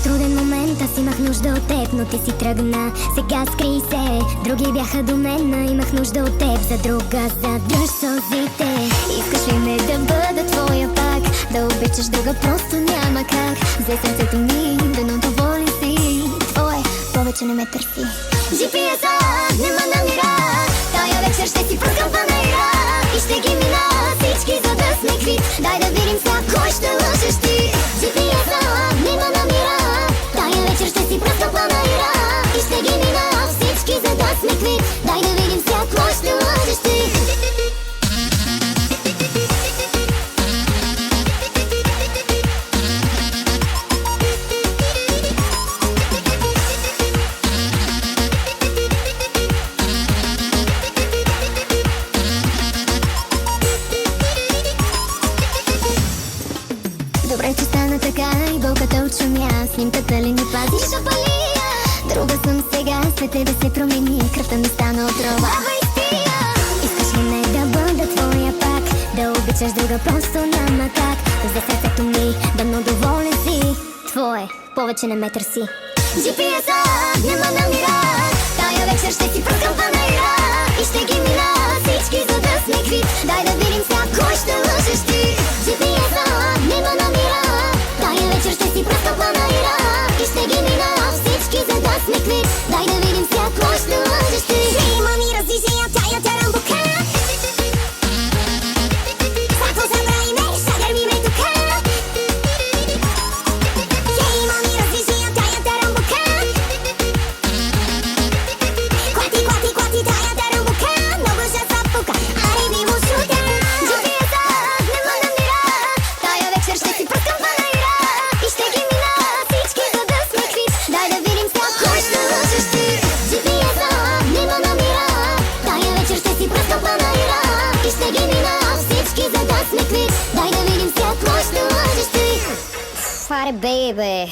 труден момент, аз имах нужда от теб, но ти си тръгна. Сега скри се, други бяха до мен, а имах нужда от теб. За друга задръж сълзите. Искаш ли ме да бъда твоя пак? Да обичаш друга просто няма как. Взе сърцето ми, дано доволен си. Твое, повече не ме търси. GPS-а не ме намира. Тая вечер ще си пръскам панаира и ще ги мина всички, за да сме квит. Дай да видим сега кой ще лъжеш ти. GPS-а не ме намира. Тая вечер ще си пръскам панаира и ще ги мина всички, за да сме квит. Дай да видим сега кой ще лъжеш ти. Добре, че стана така и болката отшумя. Снимката ли ми пазиш? Запалия. Друга съм сега, свете да се промени. Кръвта ми стана отрова. Искаш ли ме да бъда твоя пак? Да обичаш друга просто няма как. За сърцето ми, дано доволен си. Твое, повече не ме търси. GPS-а не ме намира. Тая вечер ще си пръскам панаира и ще ги мина всички, за да сме квит. Дай да видим сега кой ще лъжеш ти. GPS-а не ме намира. Тая вечер ще си пръскам панаира и ще ги мина всички, за да сме квит. Дай да видим сега кой ще лъжеш ти. Има ми различия тая тарамбука. Свато забрави ме, шагърми ме тука. Има ми различия тая тарамбука. Клати тая тарамбука. Много жеста пука, аре би му шута. GPS-а не ме намира. Тая вечер ще си пръскам панаира и ще ги мина всички, за да сме квит. Дай да видим сега кой ще лъжеш ти. GPS-а не ме намира. Тая вечер ще си пръскам панаира и ще ги мина всички, за да сме квит. Дай да видим сега кой ще лъжеш ти. Аре бейбе.